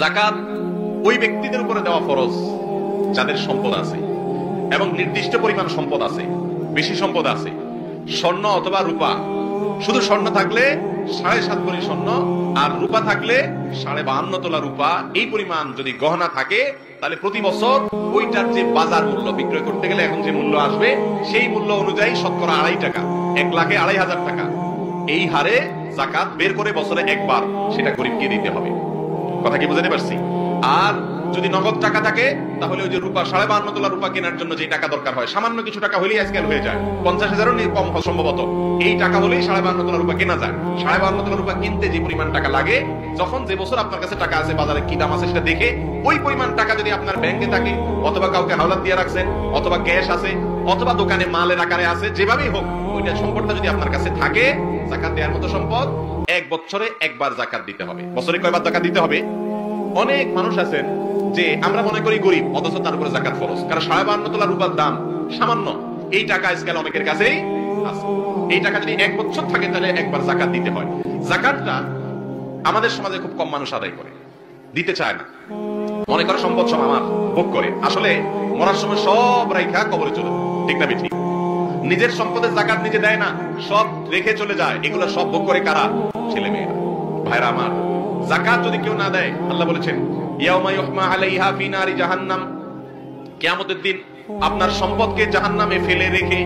যাকাত ওই ব্যক্তিদের উপরে দেওয়া ফরজ যাদের সম্পদ আছে এবং নির্দিষ্ট পরিমাণ সম্পদ আছে, বেশি সম্পদ আছে, স্বর্ণ অথবা রূপা। শুধু স্বর্ণ থাকলে 7.5 ভরি স্বর্ণ, আর রূপা থাকলে 52.5 তোলা রূপা, এই পরিমাণ যদি গহনা থাকে, তাহলে প্রতি বছর ওইটার যে বাজার মূল্য, বিক্রয় করতে গেলে এখন যে মূল্য আসবে সেই মূল্য অনুযায়ী শতকরা 2.5 টাকা, 1,02,500 টাকা, এই হারে যাকাত বের করে বছরে একবার সেটা গরিবকে দিতে হবে। কথা কি বুঝতে পারছি? আর যদি নগদ টাকা থাকে তাহলে ওই যে রূপা 52.5 তোলা রূপা কেনার জন্য যে টাকা দরকার হয়, সামান্য কিছু টাকা হলেই আজকাল হয়ে যায়, 50,000-ও কম সম্ভবত, এই টাকা হলেই 52.5 তোলা রূপা কেনা যায়। 52.5 তোলা রূপা কিনতে যে পরিমাণ টাকা লাগে, যখন যে বছর আপনার কাছে টাকা আছে, বাজারে কি দাম আছে সেটা দেখে ওই পরিমাণ টাকা যদি আপনার ব্যাংকে থাকে, অথবা কাউকে হাওলাত দিয়ে রাখছেন, অথবা ক্যাশ আছে, অথবা দোকানে মালের আকারে আছে, যেভাবেই হোক ওইটা সম্পদটা যদি আপনার কাছে থাকে, যাকাত দেওয়ার মতো সম্পদ, এক বছরে একবার যাকাত দিতে হবে। বছরে কয়বার যাকাত দিতে হবে? অনেক মানুষ আছেন যে আমরা মনে করি গরিব, অথচ তার উপরে যাকাত ফরজ, কারণ 52 তোলা রূপার দাম সামান্য, এই টাকা আজকাল অনেকের কাছেই আছে। এই টাকা যদি এক বছর থাকে তাহলে একবার যাকাত দিতে হয়। যাকাতটা আমাদের সমাজে খুব কম মানুষ আদায় করে, দিতে চায় না, মনে করে সম্পদ সব আমার, ভোগ করে। আসলে মরার সময় সব রাইখা কবরে চলে যায়, ঠিক না বেঠিক? নিজের সম্পদের যাকাত নিজে দেয় না, সব রেখে চলে যায়। এগুলো সব ভোগ করে কারা? ছেলে মেয়েরা। ভাইরা আমার, যাকাত যদি কেউ না দেয়, আল্লাহ বলেছেন ইয়াউমা ইউহমা আলাইহা ফি নারি জাহান্নাম, কিয়ামতের দিন আপনার সম্পদকে জাহান্নামে ফেলে রেখে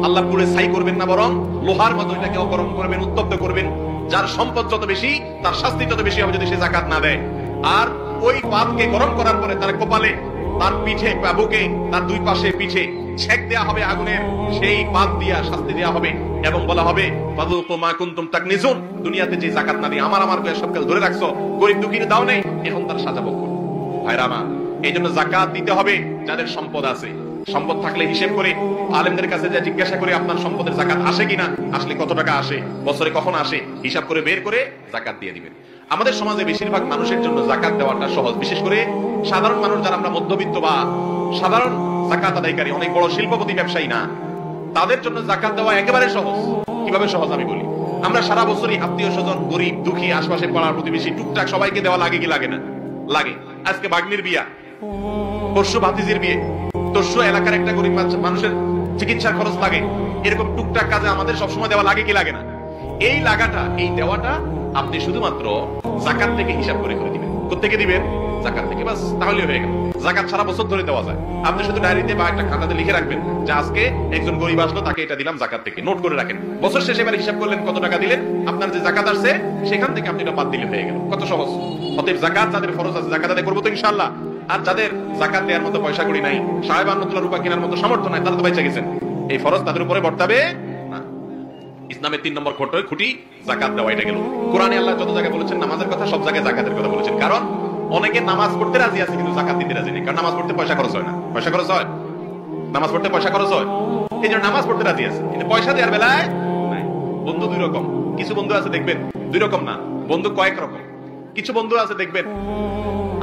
আল্লাহ পুড়ে ছাই করবেন না, বরং লোহার মতো এটাকে গরম করবেন, উত্তপ্ত করবেন। যার সম্পদ যত বেশি তার শাস্তি তত বেশি হবে যদি সে যাকাত না দেয়। আর ওই পাতকে গরম করার পরে তার কপালে, তার পিঠে, বুকে, তার দুই পাশে পিঠে ছেক দেয়া হবে আগুনের, সেই পাত দিয়া শাস্তি দেয়া হবে এবং বলা হবে ফাযুকু মা কুনতুম তাকনিজুন, দুনিয়াতে যে যাকাত না দিয়ে আমার করে সবকাল ধরে রাখছো, গরিব দুঃখীর দাও নেই, এখন তার সাজা ভোগ করো। ভাইরা আমার, এইজন্য যাকাত দিতে হবে যাদের সম্পদ আছে। সম্পদ থাকলে হিসেব করে আলেমদের কাছে যা জিজ্ঞাসা করে আপনার সম্পদের যাকাত আসে কিনা, আসলে কত টাকা আসে, বছরে কখন আসে, হিসাব করে বের করে যাকাত দিয়ে দিবেন। আমাদের সমাজে বেশিরভাগ মানুষের জন্য যাকাত দেওয়াটা সহজ, বিশেষ করে সাধারণ মানুষ যারা আমরা মধ্যবিত্ত বা সাধারণ যাকাত আদায়কারী, অনেক বড় শিল্পপতি ব্যবসায়ী না, তাদের জন্য যাকাত দেওয়া একেবারে সহজ। কিভাবে সহজ আমি বলি। আমরা সারা বছরই আত্মীয় স্বজন, গরিব দুঃখী, আশপাশে পাড়ার প্রতিবেশী, টুকটাক সবাইকে দেওয়া লাগে কি লাগে না? লাগে। আজকে ভাগ্নির বিয়া, পরশু ভাতিজির বিয়ে, তরশু এলাকার একটা গরিব মানুষের চিকিৎসার খরচ লাগে, এরকম টুকটাক কাজে আমাদের সবসময় দেওয়া লাগে কি লাগে না? এই লাগাটা, এই দেওয়াটা আপনি শুধুমাত্র যাকাত থেকে হিসাব করে করে দিবেন। কোত্থেকে দিবেন? যাকাত থেকে, বাস, তাহলে হয়ে গেল। যাকাত সারা বছর ধরে দেওয়া যায়। আপনি শুধু ডায়েরিতে বা একটা খাতাতে লিখে রাখবেন যে আজকে একজন গরিব আসলো, তাকে এটা দিলাম যাকাত থেকে, নোট করে রাখেন। বছর শেষে এবার হিসাব করলেন কত টাকা দিলেন, আপনার যে যাকাত আসছে সেখান থেকে আপনি এটা বাদ দিলে হয়ে গেল। কত সহজ। অতএব যাকাত যাদের ফরজ আছে, যাকাত আদায় করবো তো ইনশাআল্লাহ। আর যাদের যাকাত দেওয়ার মতো পয়সা কড়ি নাই, 52 তোলা রূপা কেনার মতো সামর্থ্য নাই, তারা তো বেঁচে গেছেন। এই ফরজ তাদের উপরে বর্তাবে না। ইসলামের 3 নম্বর খুঁটি যাকাত দেওয়া, এটা গেল। কোরআনে আল্লাহ যত জায়গায় বলেছেন নামাজের কথা, সব জায়গায় যাকাতের কথা বলেছেন। কারণ অনেকে নামাজ পড়তে রাজি আছে কিন্তু যাকাত দিতে রাজি নেই, কারণ নামাজ পড়তে পয়সা খরচ হয় না। পয়সা খরচ হয়, নামাজ পড়তে পয়সা খরচ হয়, এই জন্য নামাজ পড়তে রাজি আছে, কিন্তু পয়সা দেওয়ার বেলায় নাই। বন্ধু দুই রকম, কিছু বন্ধু আছে দেখবেন, দুই রকম না, বন্ধু কয়েক রকম। কিছু বন্ধু আছে দেখবেন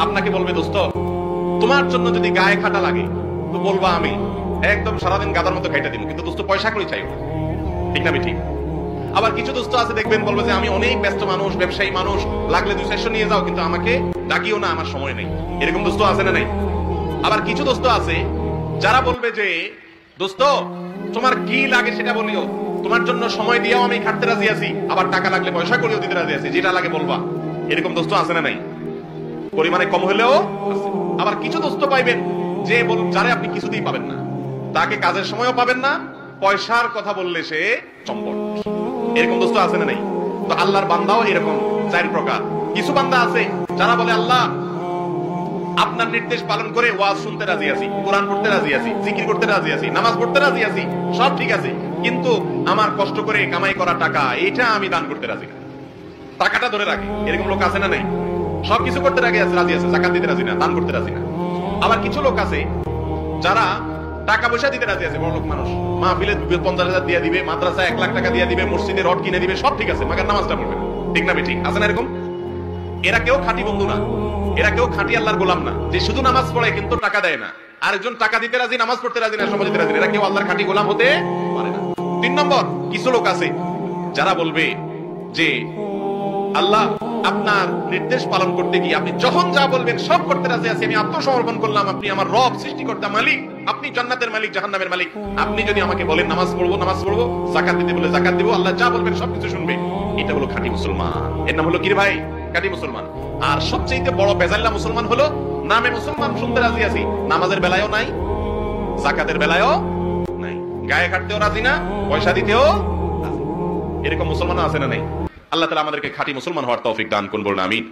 আপনাকে বলবে, দোস্ত তোমার জন্য যদি গায়ে খাটা লাগে তো বলবা আমি একদম সারাদিন গাদার মতো খাইটা দিব, কিন্তু দোস্ত পয়সা করে চাইও না, ঠিক না ঠিক? আবার কিছু দোস্ত আছে দেখবেন বলবে যে আমি অনেক ব্যস্ত মানুষ, ব্যবসায়ী মানুষ, লাগলে 2-400 নিয়ে যাও, কিন্তু আমাকে ডাকিও না, আমার সময় নেই। এরকম দোস্ত আছে না নাই? আবার কিছু দোস্ত আছে যারা বলবে যে দোস্ত তোমার কি লাগে সেটা বলিও, তোমার জন্য সময় দিয়েও আমি খাটতে রাজি আছি, আবার টাকা লাগলে পয়সা করেও দিতে রাজি আছি, যেটা লাগে বলবা। এরকম দোস্ত আছে না নাই? পরিমাণে কম হলেও আছে। আবার কিছু দোস্ত পাইবেন যে যারে আপনি কিছুতেই পাবেন না, তাকে কাজের সময়ও পাবেন না, পয়সার কথা বললে সে চম্পট। এরকম দোস্ত আছে না নাই? তো আল্লাহর বান্দাও এরকম 4 প্রকার। কিছু বান্দা আছে যারা বলে আল্লাহ আপনার নির্দেশ পালন করে ওয়াজ শুনতে রাজি আছি, কোরআন পড়তে রাজি আছি, জিকির করতে রাজি আছি, নামাজ পড়তে রাজি আছি, সব ঠিক আছে, কিন্তু আমার কষ্ট করে কামাই করা টাকা এটা আমি দান করতে রাজি না, টাকাটা ধরে রাখি। এরকম লোক আছে না নাই? সবকিছু করতে রাজি আছে, যাকাত দিতে রাজি না, দান করতে রাজি না। আবার কিছু লোক আছে যারা টাকা পয়সা দিতে রাজি আছে, বড় লোক মানুষ, মাহফিলে 50,000 দিয়ে দিবে, মাদ্রাসা 1 লাখ টাকা দিয়ে দিবে, মসজিদে রড কিনে দিবে, সব ঠিক আছে, মাগার নামাজটা পড়বে না, ঠিক না ঠিক? আছে না এরকম? এরা কেউ খাঁটি বন্ধু না, এরা কেউ খাঁটি আল্লাহর গোলাম না, যে শুধু নামাজ পড়ে কিন্তু টাকা দেয় না। আরেকজন টাকা দিতে রাজি, নামাজ পড়তে রাজি না, সময় দিতে রাজি না, এরা কেউ আল্লাহর খাঁটি গোলাম হতে পারে না। 3 নম্বর, কিছু লোক আছে যারা বলবে যে আল্লাহ আপনার নির্দেশ পালন করতে গিয়ে আপনি যখন যা বলবেন সব করতে রাজি আছি, আমি আত্মসমর্পণ করলাম, আপনি আমার রব, সৃষ্টিকর্তা, মালিক, আপনি জান্নাতের মালিক, জাহান্নামের মালিক, আপনি যদি আমাকে বলেন নামাজ পড়বো নামাজ পড়বো, যাকাত দিতে বলে যাকাত দিব, আল্লাহ যা বলবেন সবকিছু শুনবে, এটা হলো খাঁটি মুসলমান। এর নাম হলো কি রে ভাই? খাঁটি মুসলমান। আর সবচেয়ে বড় বেজাল্লা মুসলমান হলো নামে মুসলমান, শুনতে রাজি আছি, নামাজের বেলায়ও নাই, যাকাতের বেলায়ও নাই, গায়ে কাটতেও রাজি না, পয়সা দিতেও রাজি। এরকম মুসলমান আছে না নাই? আল্লাহ তাআলা আমাদেরকে খাঁটি মুসলমান হওয়ার তৌফিক দান করুন, বলুন আমিন।